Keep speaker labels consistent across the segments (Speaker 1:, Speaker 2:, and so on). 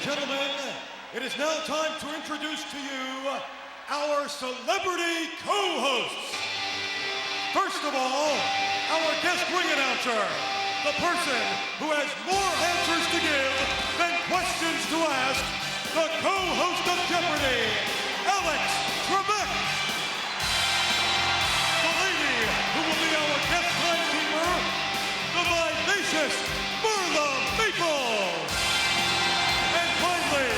Speaker 1: gentlemen, it is now time to introduce to you our celebrity co-hosts. First of all, our guest ring announcer, the person who has more answers to give than questions to ask, the co-host of Jeopardy, Alex Trebek. The lady who will be our guest timekeeper, the vivacious Marla Maples. And finally,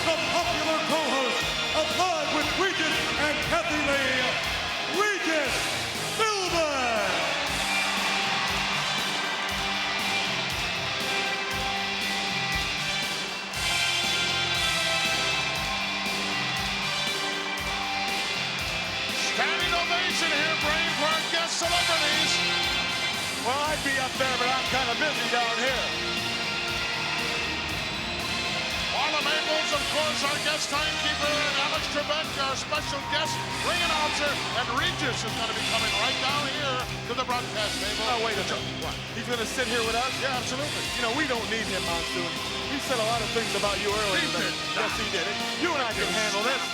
Speaker 1: the popular co-host of Live with Regis and Kathy Lee, Regis Philbin.
Speaker 2: Standing ovation here, Brain, for our guest celebrities.
Speaker 3: Well, I'd be up there, but I'm kind of busy down here.
Speaker 2: Marla Maples, of course, our guest timekeeper, and Alex Trebek, our special guest ring announcer, and Regis is going to be coming right down here to the broadcast table.
Speaker 3: Oh, wait a minute. What? He's going to sit here with us?
Speaker 2: Yeah, absolutely.
Speaker 3: You know, we don't need him, Monsoon. He said a lot of things about you earlier.
Speaker 2: He did.
Speaker 3: Yes, he did. You and I can handle this.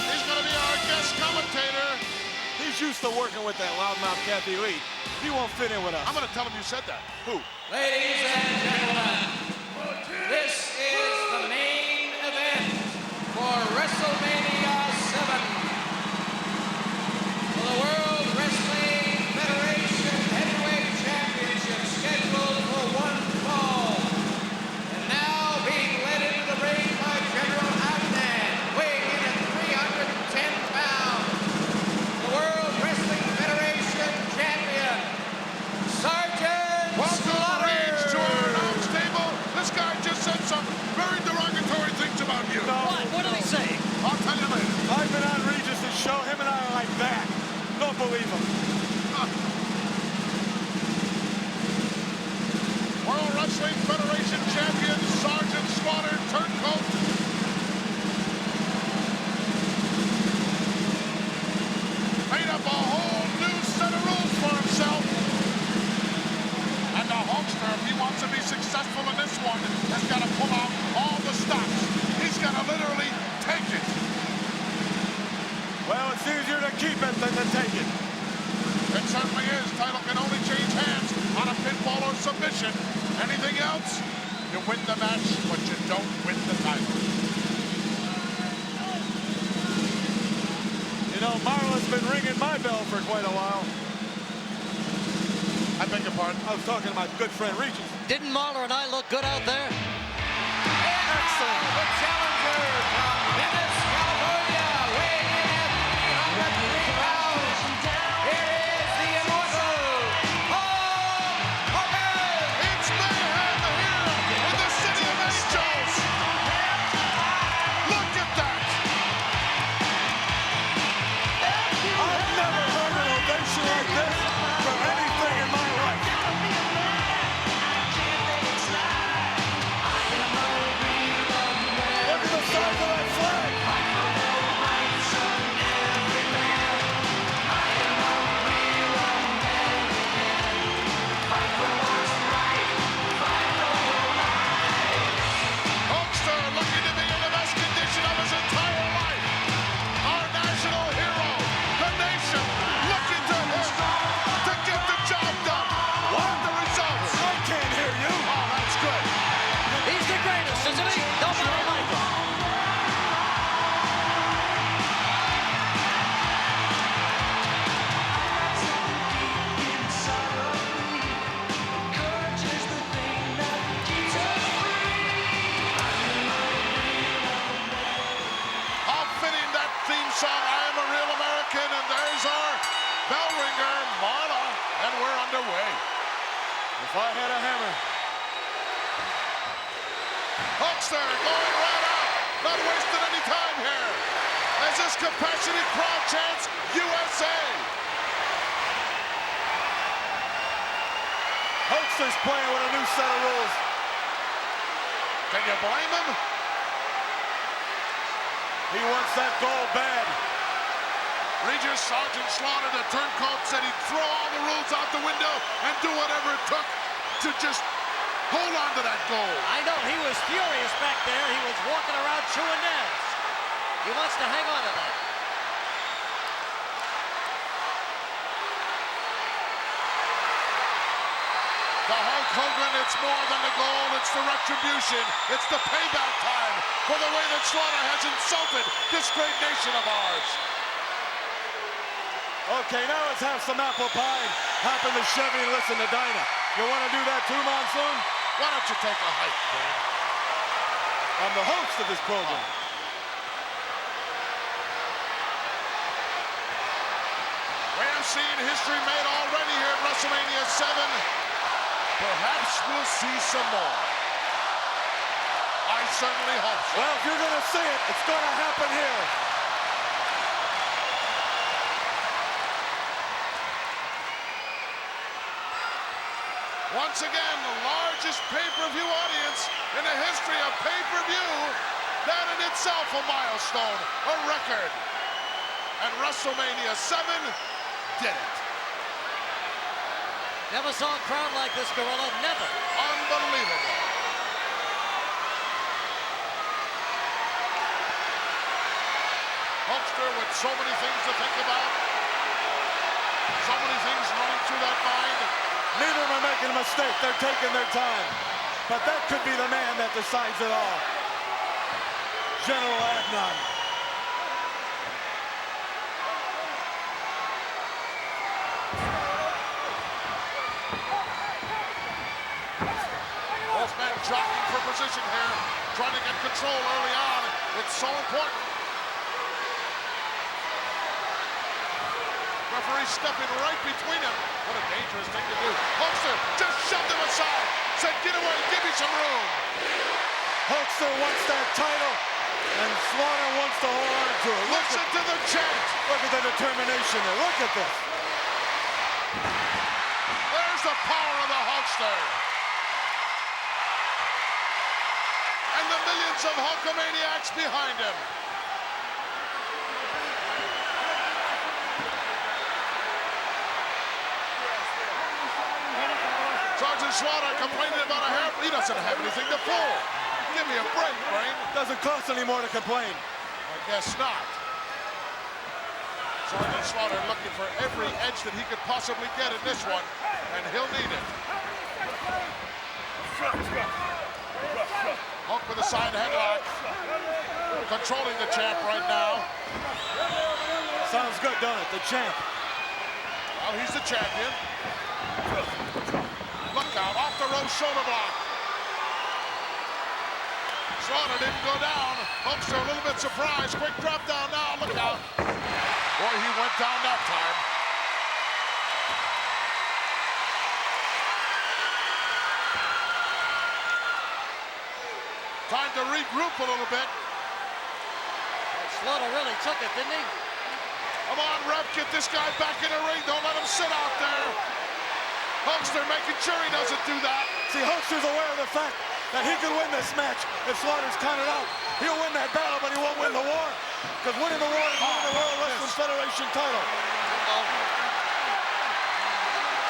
Speaker 2: He's going to be our guest commentator.
Speaker 3: He's used to working with that loudmouth Kathy Lee. He won't fit in with us.
Speaker 2: I'm going to tell him you said that. Who?
Speaker 4: Ladies and gentlemen, this is the main event for WrestleMania 7. For the World Wrestling Federation Heavyweight Championship scheduled for one fall. And now being led into the ring by General Adnan, weighing in at 310 pounds. The World Wrestling Federation Champion, Sergeant
Speaker 2: Welcome, Reach, to our announce table. This guy just said some very derogatory things about you.
Speaker 3: No,
Speaker 4: What did he say?
Speaker 2: I'll tell you later.
Speaker 3: I've been on Regis' show. Him and I are like that. Don't believe him.
Speaker 2: World Wrestling Federation champion, Sergeant Slaughter Turncoat. Made up a whole new set of rules for himself. And the Hulkster, if he wants to be successful in this one, has got to pull out all the stops. He's got to literally take it.
Speaker 3: Well, it's easier to keep it than to take it.
Speaker 2: It certainly is. Title can only change hands on a pinfall or submission. Anything else, you win the match, but you don't win the title.
Speaker 3: You know, Marla's been ringing my bell for quite a while.
Speaker 2: I beg your pardon.
Speaker 3: I was talking to my good friend Regis.
Speaker 4: Didn't Mahler and I look good out there?
Speaker 3: Excellent.
Speaker 4: The challenger from Venice, California, weighing in at 303 pounds. Here is the immortal Hulk Hogan.
Speaker 2: It's Mayhem here in the City of Angels. Look at that.
Speaker 3: I've never heard an ovation like this for anything in my life. Look at the size of that flag.
Speaker 2: Hulkster looking to be in the best condition of his entire life. Our national hero, the nation, looking to him to get the job done. What are the results?
Speaker 3: I can't hear you.
Speaker 2: Oh, that's good.
Speaker 4: He's the greatest, isn't he? Nobody like him.
Speaker 2: How fitting that theme song, I Am a Real American, and there's our bell ringer, Marla, and we're underway.
Speaker 3: If I had a hammer.
Speaker 2: Hulkster going right out, not wasting any time here. As this compassionate crowd chants, USA.
Speaker 3: Hulkster's playing with a new set of rules.
Speaker 2: Can you blame him?
Speaker 3: He wants that gold bad.
Speaker 2: Regis Sergeant Slaughter, the turncoat, said he'd throw all the rules out the window and do whatever it took to just Hold on to that goal.
Speaker 5: I know, he was furious back there. He was walking around chewing nails. He wants to hang on to that.
Speaker 2: The Hulk Hogan, it's more than the goal, it's the retribution. It's the payback time for the way that Slaughter has insulted this great nation of ours.
Speaker 3: Okay, now let's have some apple pie. Hop in the Chevy and listen to Dinah. You want to do that too, Monsoon?
Speaker 2: Why don't you take a hike, man?
Speaker 3: I'm the host of this program.
Speaker 2: We have seen history made already here at WrestleMania 7. Perhaps we'll see some more. I certainly hope so.
Speaker 3: Well, if you're going to see it, it's going to happen here.
Speaker 2: Once again, the largest pay-per-view audience in the history of pay-per-view. That in itself a milestone, a record. And WrestleMania 7 did it.
Speaker 5: Never saw a crowd like this, Gorilla. Never.
Speaker 2: Unbelievable. Hulkster with so many things to think about. So many things running through that mind.
Speaker 3: Neither of them are making a mistake. They're taking their time. But that could be the man that decides it all. General Adnan.
Speaker 2: Both men jockeying for position here, trying to get control early on. It's so important. Referee stepping right between them. What a dangerous thing to do. Hulkster just shoved him aside. Said, get away, give me some room.
Speaker 3: Hulkster wants that title, and Slaughter wants to hold on to it.
Speaker 2: Listen to the chant.
Speaker 3: Look at the determination there. Look at this.
Speaker 2: There's the power of the Hulkster. And the millions of Hulkamaniacs behind him. Sergeant Slaughter complaining about a hair. He doesn't have anything to pull. Give me a break, Brain.
Speaker 3: Doesn't cost any more to complain.
Speaker 2: I guess not. Sergeant Slaughter looking for every edge that he could possibly get in this one, and he'll need it. Hulk with a side headlock. Controlling the champ right now.
Speaker 3: Sounds good, don't it? The champ.
Speaker 2: Well, he's the champion. Look out, off the rope shoulder block. Slaughter didn't go down. Hulkster a little bit surprised. Quick drop down now, look out. Boy, he went down that time. Time to regroup a little bit.
Speaker 5: Slaughter really took it, didn't he?
Speaker 2: Come on, ref, get this guy back in the ring. Don't let him sit out there. Hulkster making sure he doesn't do that.
Speaker 3: See, Hulkster's aware of the fact that he could win this match if Slaughter's counted out. He'll win that battle, but he won't win the war. Because winning the war is winning the World Wrestling Federation title.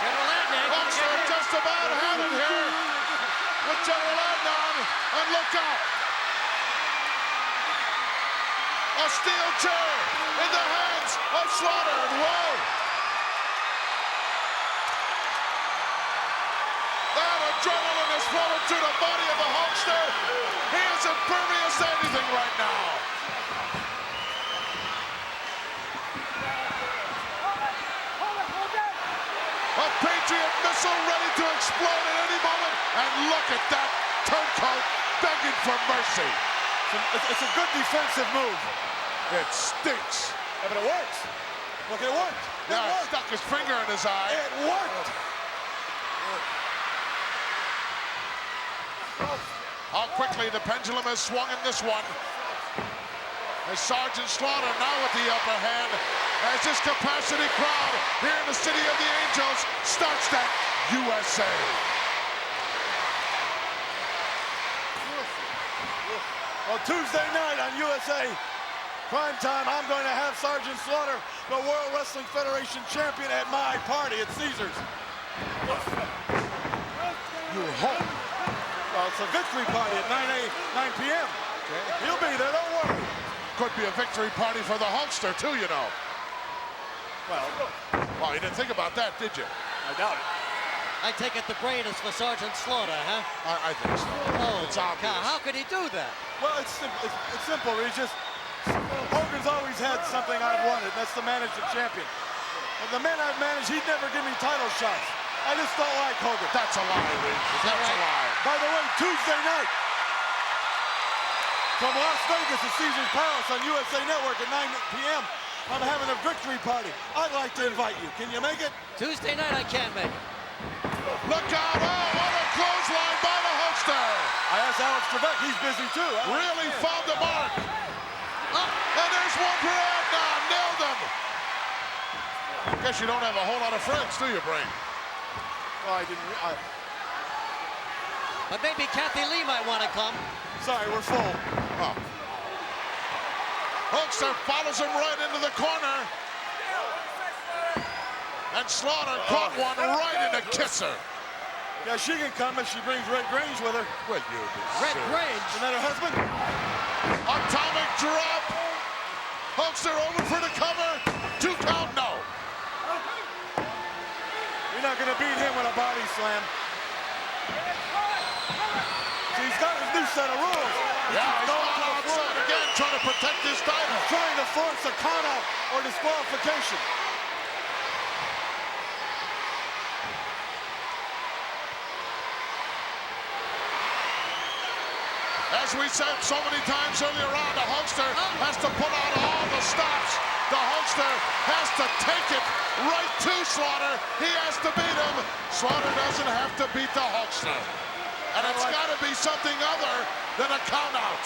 Speaker 5: General Adnan.
Speaker 2: Hulkster just about had it here with General Adnan. And look out. A steel chair in the hands of Slaughter. And whoa. That adrenaline is flowing through the body of the Hulkster. He is impervious to anything right now. A Patriot missile ready to explode at any moment. And look at that turncoat begging for mercy.
Speaker 3: It's a good defensive move.
Speaker 2: It stinks.
Speaker 3: Yeah, but it works. Look, it worked. It
Speaker 2: Now
Speaker 3: worked.
Speaker 2: stuck his finger in his eye.
Speaker 3: It worked.
Speaker 2: How quickly the pendulum has swung in this one. As Sergeant Slaughter now with the upper hand, as this capacity crowd here in the City of the Angels starts that USA.
Speaker 3: Well, Tuesday night on USA Prime Time, I'm going to have Sergeant Slaughter, the World Wrestling Federation champion, at my party at Caesars.
Speaker 2: You hope
Speaker 3: It's a victory party at 9 p.m.
Speaker 2: Okay.
Speaker 3: He'll be there, don't worry.
Speaker 2: Could be a victory party for the Hulkster, too, you know. Well, you didn't think about that, did you?
Speaker 3: I doubt it.
Speaker 5: I take it the brain is for Sergeant Slaughter, huh?
Speaker 2: I think so.
Speaker 5: Oh,
Speaker 2: It's obvious.
Speaker 5: God, how could he do that?
Speaker 3: Well, it's simple. It's just Hogan's always had something I've wanted. That's to manage the champion. And the men I've managed, he'd never give me title shots. I just don't like Hogan.
Speaker 2: That's a lie, Reed. That's a lie.
Speaker 3: By the way, Tuesday night, from Las Vegas at Caesars Palace on USA Network at 9 p.m., I'm having a victory party. I'd like to invite you. Can you make it?
Speaker 5: Tuesday night, I can't make it.
Speaker 2: Look out! Oh, what a clothesline by the Hulkster!
Speaker 3: I asked Alex Trebek. He's busy, too.
Speaker 2: Really found the mark. And there's one for Adnan. Nailed him. Guess you don't have a whole lot of friends, do you, Brain?
Speaker 3: Oh, I didn't.
Speaker 5: But maybe Kathy Lee might want to come.
Speaker 3: Sorry, we're full.
Speaker 2: Oh. Hulkster follows him right into the corner. And Slaughter caught one right in the kisser.
Speaker 3: Yeah, she can come if she brings Red Grange with her.
Speaker 2: Will you be
Speaker 5: Red
Speaker 2: serious?
Speaker 5: Grange.
Speaker 3: Isn't that her husband?
Speaker 2: Atomic drop. Hulkster over for the cover. 2 count, no.
Speaker 3: You're not going to beat him with a body slam. See, he's got his new set of rules.
Speaker 2: Yeah, he's
Speaker 3: going
Speaker 2: going outside again, trying to protect his title.
Speaker 3: trying to force a count out or disqualification.
Speaker 2: As we said so many times earlier on, the Hulkster has to put out all the stops. The Hulkster has to take it right to Slaughter. He has to beat him. Slaughter doesn't have to beat the Hulkster. And it's got to be something other than a count out.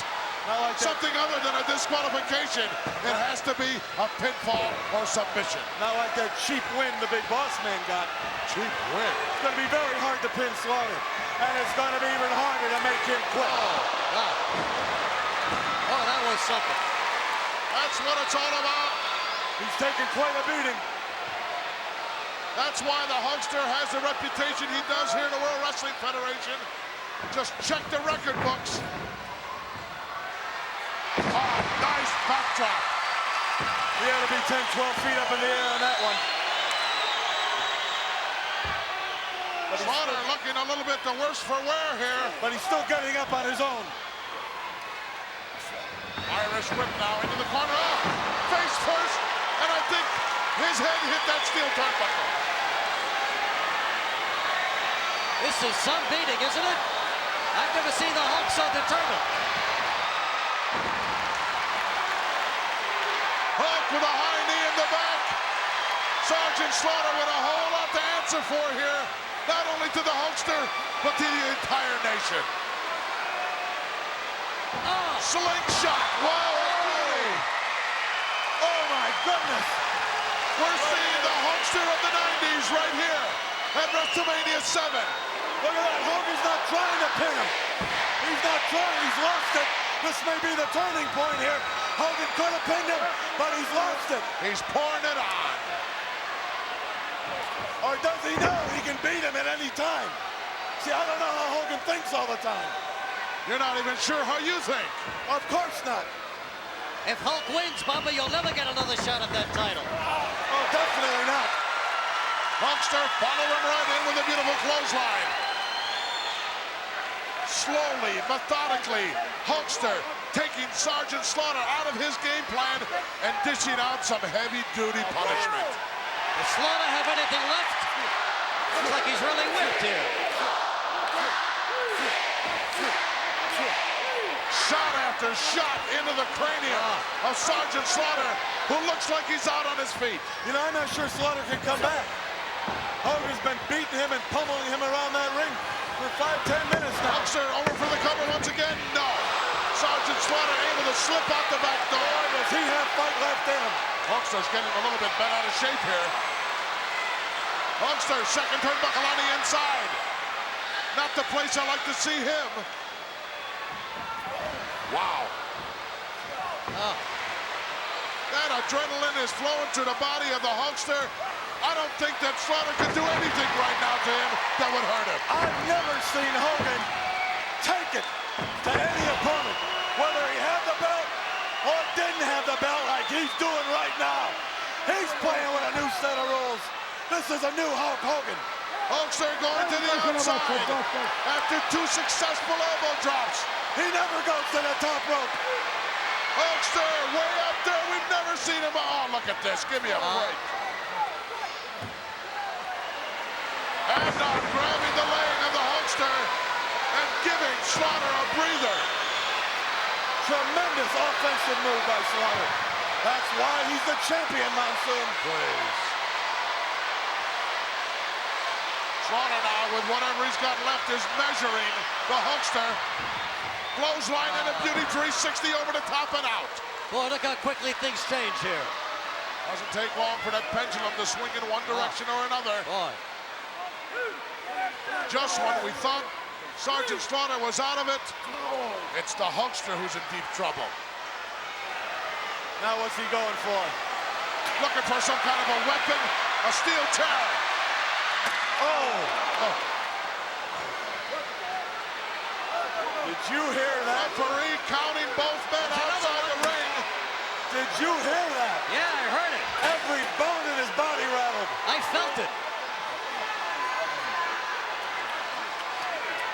Speaker 2: Something other than a disqualification. It has to be a pinfall or submission.
Speaker 3: Not like that cheap win the Big Boss Man got.
Speaker 2: Cheap win.
Speaker 3: It's going to be very hard to pin Slaughter. And it's going to be even harder to make him quit.
Speaker 5: Oh, that was something.
Speaker 2: That's what it's all about.
Speaker 3: He's taking quite a beating.
Speaker 2: That's why the Hulkster has the reputation he does here in the World Wrestling Federation. Just check the record books. Oh, nice backdrop.
Speaker 3: He had to be 10, 12 feet up in the air on that one.
Speaker 2: Slaughter looking a little bit the worse for wear here.
Speaker 3: But he's still getting up on his own.
Speaker 2: Irish whip now into the corner. Oh, face first. And I think his head hit that steel turnbuckle.
Speaker 5: This is some beating, isn't it? I've never seen the Hulk so determined.
Speaker 2: Hulk with a high knee in the back. Sergeant Slaughter with a whole lot to answer for here. Not only to the Hulkster, but to the entire nation.
Speaker 5: Oh.
Speaker 2: Slingshot. Wow.
Speaker 3: Oh my goodness.
Speaker 2: We're seeing the Hulkster of the 90s right here at WrestleMania 7.
Speaker 3: Look at that. Hogan's not trying to pin him. He's not trying. He's lost it. This may be the turning point here. Hogan could have pinned him, but he's lost it.
Speaker 2: He's pouring it on.
Speaker 3: Or does he know he can beat him at any time? See, I don't know how Hogan thinks all the time.
Speaker 2: You're not even sure how you think.
Speaker 3: Of course not.
Speaker 5: If Hulk wins, Bubba, you'll never get another shot at that title.
Speaker 3: Oh, definitely not.
Speaker 2: Hulkster follow him right in with a beautiful clothesline. Slowly, methodically, Hulkster taking Sergeant Slaughter out of his game plan and dishing out some heavy-duty punishment.
Speaker 5: Does Slaughter have anything left? Looks like he's really whipped here.
Speaker 2: Shot after shot into the cranium of Sergeant Slaughter, who looks like he's out on his feet.
Speaker 3: You know, I'm not sure Slaughter can come back. Hogan's been beating him and pummeling him around that ring for 5-10 minutes now.
Speaker 2: Hulkster over for the cover once again. No. Sergeant Slaughter able to slip out the back door.
Speaker 3: Boy, does he have fight left in him.
Speaker 2: Hulkster's getting a little bit bent out of shape here. Hulkster, second turnbuckle on the inside. Not the place I like to see him. Wow. That adrenaline is flowing through the body of the Hulkster. I don't think that Slaughter could do anything right now to him that would hurt him.
Speaker 3: I've never seen Hogan take set of rules. This is a new Hulk Hogan.
Speaker 2: Hulkster going to the outside after 2 successful elbow drops.
Speaker 3: He never goes to the top rope.
Speaker 2: Hulkster way up there. We've never seen him. Oh, look at this. Give me a break. And now grabbing the leg of the Hulkster and giving Slaughter a breather.
Speaker 3: Tremendous offensive move by Slaughter. That's why he's the champion, Monsoon.
Speaker 2: Please. Slaughter now with whatever he's got left is measuring the Hulkster. Clothesline and a beauty 360 over the top and out.
Speaker 5: Boy, look how quickly things change here.
Speaker 2: Doesn't take long for that pendulum to swing in one direction or another.
Speaker 5: Boy.
Speaker 2: Just when we thought Sergeant Slaughter was out of it, it's the Hulkster who's in deep trouble.
Speaker 3: Now what's he going for?
Speaker 2: Looking for some kind of a weapon, a steel chair.
Speaker 3: Oh! Did you hear that?
Speaker 2: Referee counting both men outside the ring.
Speaker 3: Did you hear that?
Speaker 5: Yeah, I heard it.
Speaker 3: Every bone in his body rattled.
Speaker 5: I felt it.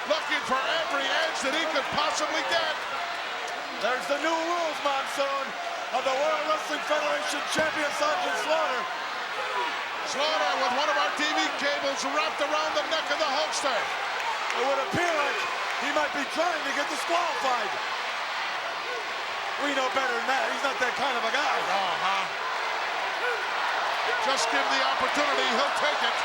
Speaker 2: Looking for every edge that he could possibly get.
Speaker 3: There's the new rules, Monsoon, of the World Wrestling Federation champion, Sergeant Slaughter.
Speaker 2: Slaughter with one of our TV cables wrapped around the neck of the Hulkster.
Speaker 3: It would appear like he might be trying to get disqualified. We know better than that. He's not that kind of a guy.
Speaker 2: Just give the opportunity, he'll take it.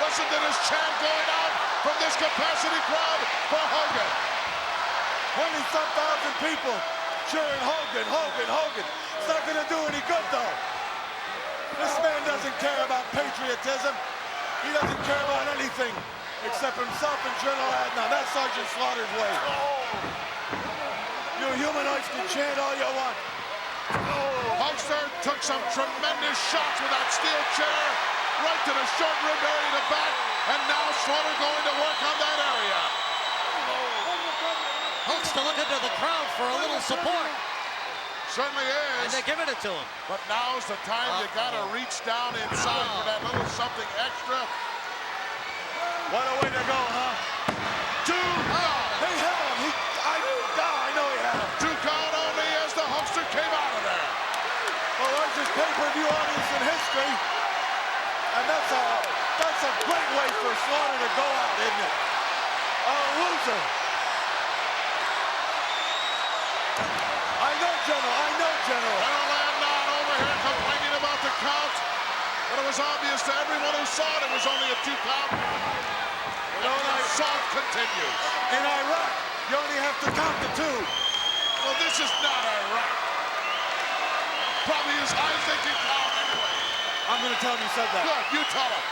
Speaker 2: Listen to this chant going out from this capacity crowd for Hogan.
Speaker 3: 20-some thousand people cheering Hogan, Hogan, Hogan. It's not going to do any good, though. This man doesn't care about patriotism. He doesn't care about anything except himself and General Adnan. That's Sergeant Slaughter's way. You humanoids can chant all you want.
Speaker 2: Hulkster took some tremendous shots with that steel chair right to the short rib area in the back, and now Slaughter going to work on that area.
Speaker 5: Hulkster looking to the crowd for a little support.
Speaker 2: Certainly
Speaker 5: And
Speaker 2: is.
Speaker 5: they're giving it to him.
Speaker 2: But now's the time you gotta reach down inside for that little something extra.
Speaker 3: What a way to go, huh?
Speaker 2: Two.
Speaker 3: He had him. I know he had him.
Speaker 2: 2 count only as the Hulkster came out of there.
Speaker 3: The largest pay-per-view audience in history. And that's a great way for Slaughter to go out, isn't it? A loser. I know, General.
Speaker 2: General Adnan over here complaining about the count. But it was obvious to everyone who saw it was only a 2 count. And the assault continues.
Speaker 3: In Iraq, you only have to count to 2.
Speaker 2: Well, this is not Iraq. Probably his eyes they can count anyway.
Speaker 3: I'm going to tell him you said that.
Speaker 2: Good, you tell him.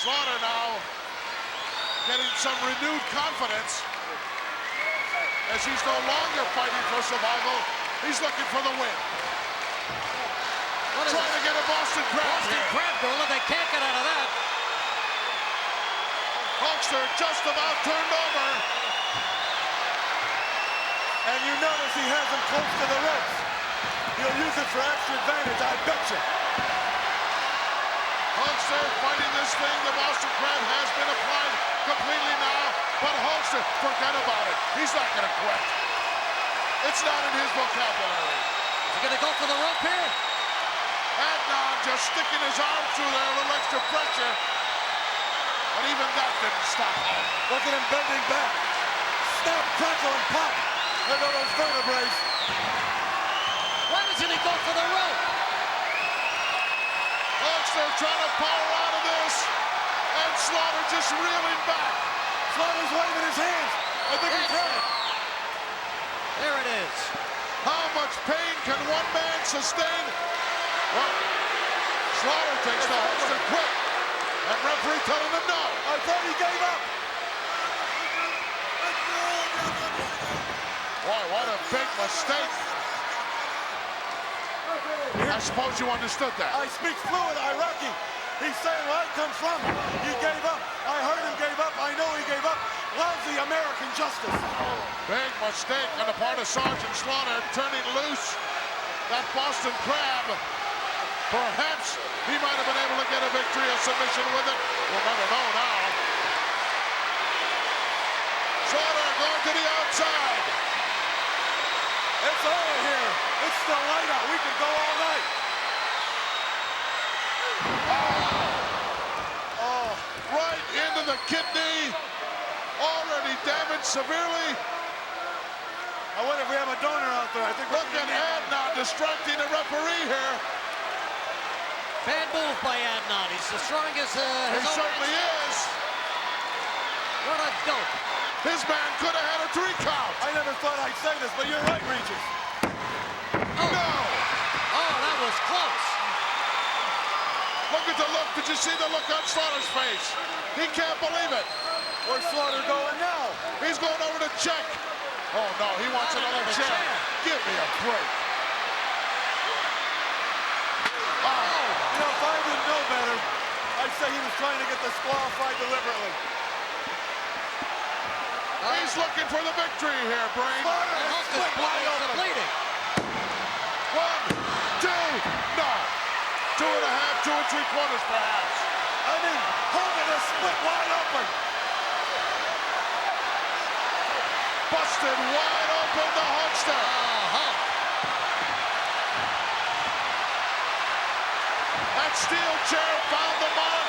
Speaker 2: Slaughter now getting some renewed confidence as he's no longer fighting for survival. He's looking for the win. Trying to get a Boston Crab
Speaker 5: Boston
Speaker 2: here.
Speaker 5: Crab Gorilla, they can't get out of that.
Speaker 2: Hulkster just about turned over.
Speaker 3: And you notice he has him close to the ropes. He'll use it for extra advantage, I bet you.
Speaker 2: Hulkster fighting this thing. The Boston Crab has been applied completely now. But Hulkster, forget about it. He's not going to quit. It's not in his vocabulary.
Speaker 5: Is he going to go for the rope here?
Speaker 2: Adnan just sticking his arm through there, a little extra pressure. But even that didn't stop him.
Speaker 3: Look at him bending back. Snap, crackle, and pop. There go those vertebrae.
Speaker 5: Why doesn't he go for the rope?
Speaker 2: Hulkster trying to power out of this. And Slaughter just reeling back.
Speaker 3: Slaughter's waving his hands. I think he's hurt.
Speaker 5: There it is.
Speaker 2: How much pain can one man sustain? Well, Slaughter takes the Hulkster quick. And referee telling him no.
Speaker 3: I thought he gave up.
Speaker 2: Boy, what a big mistake. I suppose you understood that.
Speaker 3: I speak fluent Iraqi. He's saying where I come from. He gave up. I heard him gave up. I know he gave up. Lousy American justice.
Speaker 2: Big mistake on the part of Sergeant Slaughter, turning loose. That Boston Crab, perhaps he might have been able to get a victory, a submission with it. We'll never know now. Slaughter going to the outside.
Speaker 3: It's over here. It's still light out. We can go all night.
Speaker 2: Oh, right into the kidney. Already damaged severely.
Speaker 3: I wonder if we have a donor out there. I think
Speaker 2: Look at Adnan distracting the referee here.
Speaker 5: Bad move by Adnan. He's as strong as
Speaker 2: He
Speaker 5: his own.
Speaker 2: certainly is.
Speaker 5: What a dope.
Speaker 2: His man could have had a 3 count.
Speaker 3: I never thought I'd say this, but you're right, Regis.
Speaker 5: Oh.
Speaker 2: No.
Speaker 5: Oh, that was close.
Speaker 2: Look at the look. Did you see the look on Slaughter's face? He can't believe it.
Speaker 3: Where's Slaughter going now?
Speaker 2: He's going over to check. Oh, no, he wants
Speaker 5: Not
Speaker 2: another
Speaker 5: another
Speaker 2: chair.
Speaker 5: chair.
Speaker 2: Give me a break.
Speaker 3: Oh, you know, if I didn't know better, I'd say he was trying to get disqualified deliberately.
Speaker 2: He's looking for the victory here, Brain.
Speaker 3: Slaughter
Speaker 5: The
Speaker 3: is
Speaker 5: Hulk
Speaker 3: split wide
Speaker 5: is
Speaker 3: open.
Speaker 5: bleeding.
Speaker 2: 1, 2, no. 2 1/2, 2 3/4 perhaps.
Speaker 3: I mean, Hogan is split wide open.
Speaker 2: Busted wide open the Hulkster.
Speaker 5: Hulk.
Speaker 2: That steel chair found the mark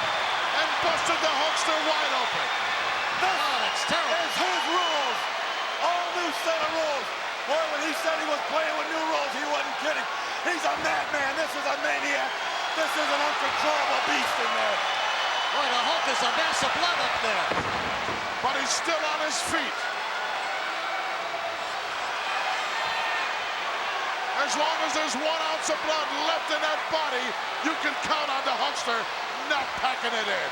Speaker 2: and busted the Hulkster wide open.
Speaker 5: Oh, that's terrible.
Speaker 3: It's his rules. All new set of rules. Boy, when he said he was playing with new rules, he wasn't kidding. He's a madman. This is a maniac. This is an uncontrollable beast in there.
Speaker 5: Boy, the Hulk is a mess of blood up there.
Speaker 2: But he's still on his feet. As long as there's 1 ounce of blood left in that body, you can count on the Hulkster not packing it in.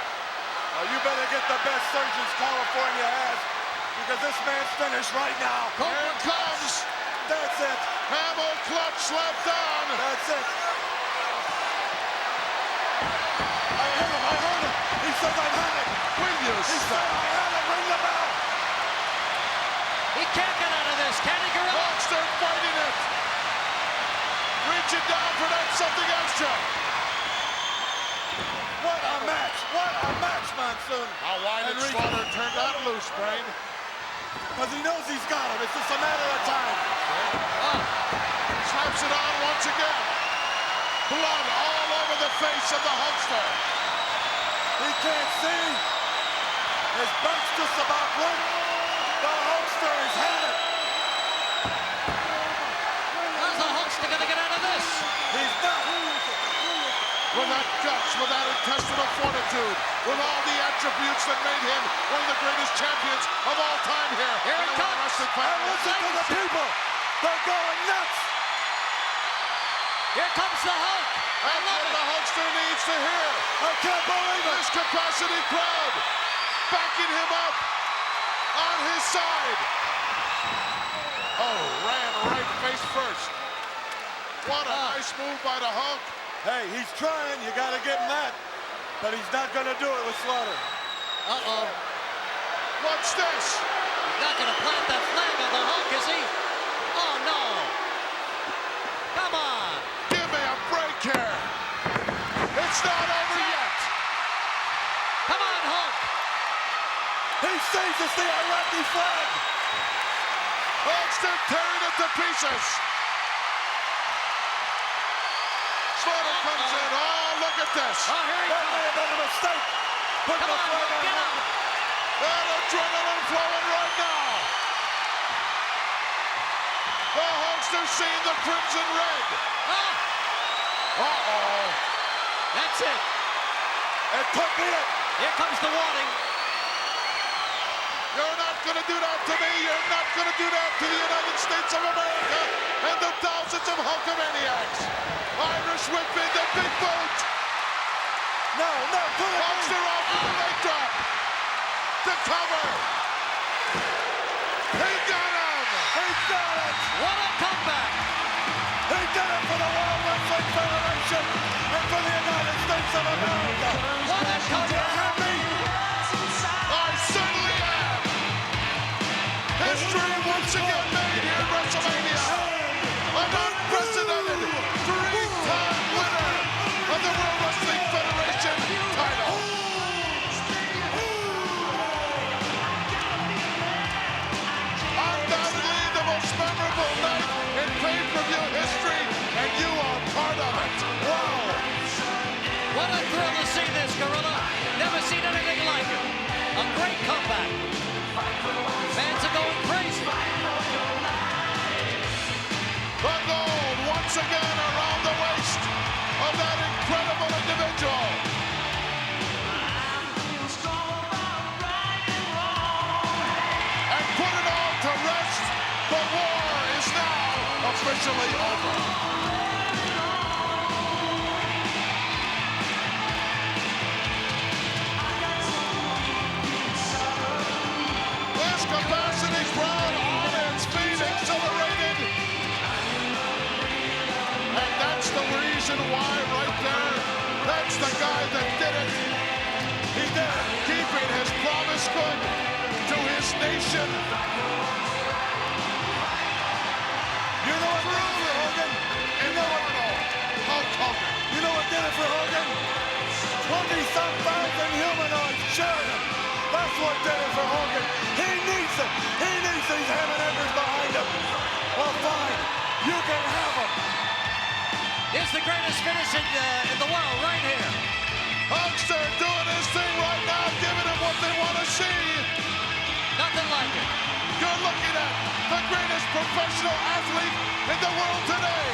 Speaker 3: You better get the best surgeons California has, because this man's finished right now.
Speaker 2: Here it comes.
Speaker 3: That's it.
Speaker 2: Hammer clutch slapped down.
Speaker 3: That's it. I heard him. I heard him. He says I had it.
Speaker 2: Will you
Speaker 3: He said
Speaker 2: stop?
Speaker 3: I had it. Ring the bell.
Speaker 5: He can't get out of this, can he, Gorilla?
Speaker 2: Hulkster fighting it. Reaching down for that something extra.
Speaker 3: What a match. What a match, Monsoon.
Speaker 2: How wide did
Speaker 3: Enrique.
Speaker 2: Slaughter turn that loose, Brain?
Speaker 3: Because he knows he's got him. It's just a matter of time.
Speaker 2: Slaps it on once again. Blood all over the face of the Hulkster.
Speaker 3: He can't see. His back's just about blank. The Hulkster has had it.
Speaker 5: How's the Hulkster gonna get out of this?
Speaker 3: He's not.
Speaker 2: With that guts, with that intestinal fortitude, with all the attributes that made him one of the greatest champions of all time here.
Speaker 5: Here
Speaker 2: in
Speaker 5: it
Speaker 2: the World
Speaker 5: comes.
Speaker 2: Wrestling
Speaker 3: And
Speaker 2: Federation.
Speaker 3: listen to the people. They're going nuts.
Speaker 5: Here comes the Hulk. I
Speaker 2: That's
Speaker 5: love
Speaker 2: what
Speaker 5: it.
Speaker 2: the Hulkster needs to hear.
Speaker 3: I can't believe it.
Speaker 2: This capacity crowd backing him up on his side. Oh, ran right face first. What a nice move by the Hulk.
Speaker 3: Hey, he's trying. You got to give him that. But he's not going to do it with Slaughter.
Speaker 5: Uh-oh.
Speaker 2: What's this?
Speaker 5: He's not gonna plant that flag on the Hulk, is he? Oh, no. Come on.
Speaker 2: Give me a break here. It's not over yet.
Speaker 5: Come on, Hulk.
Speaker 3: He sees it's the Iraqi flag.
Speaker 2: Hulkster tearing it to pieces. Slaughter comes in. Oh, look at this.
Speaker 5: Oh, here he
Speaker 3: That may
Speaker 5: comes.
Speaker 3: have been a mistake. Put
Speaker 5: Come
Speaker 3: the
Speaker 5: on,
Speaker 3: flag
Speaker 5: Hulk,
Speaker 3: on
Speaker 5: get
Speaker 3: him.
Speaker 5: up.
Speaker 2: That adrenaline flowing right now. The Hulkster seeing the crimson red.
Speaker 5: Oh,
Speaker 2: Uh-oh.
Speaker 5: that's it.
Speaker 3: It could be it.
Speaker 5: Here comes the warning.
Speaker 2: You're not going to do that to me. You're not going to do that to the United States of America and the thousands of Hulkamaniacs. Irish whip in the big boot.
Speaker 3: No, put it
Speaker 2: Hulkster off with the leg drop. The cover. He got him.
Speaker 3: He got it.
Speaker 5: What a comeback.
Speaker 3: He did it for the World Wrestling Federation and for the United States of America.
Speaker 5: What a
Speaker 3: You
Speaker 5: comeback.
Speaker 3: hear me?
Speaker 2: I certainly am. History once again made here at WrestleMania. An unprecedented officially over. This capacity crowd on its feet, exhilarated. And that's the reason why right there, that's the guy that did it. He did it, keeping his promise good to his nation.
Speaker 3: You know what did it for Hogan?
Speaker 2: Immortal Hulk Hogan.
Speaker 3: You know what did it for Hogan? 20-some thousand humanoids cheering him. That's what did it for Hogan. He needs it. He needs these Hammerheaders behind him. Well, fine. You can have them.
Speaker 5: Here's the greatest finish in the world right here.
Speaker 2: Hulkster doing his thing right now, giving them what they want to see.
Speaker 5: Nothing like it.
Speaker 2: You're looking at the greatest professional athlete in the world today.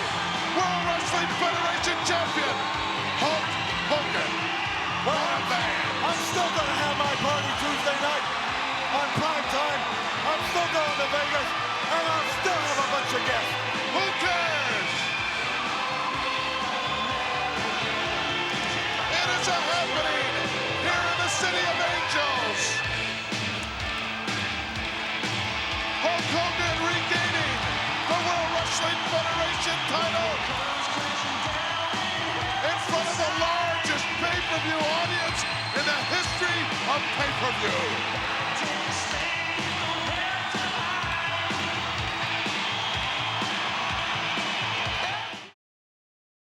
Speaker 2: World Wrestling Federation champion, Hulk Hogan. What a man.
Speaker 3: I'm still going to have my party Tuesday night on prime time. I'm still going to Vegas, and I'll still have a bunch of guests.
Speaker 2: Who cares? It is a happening here in the City of Angels. Hulk Hogan regaining the World Wrestling Federation title in front of the largest pay-per-view audience in the history of pay-per-view.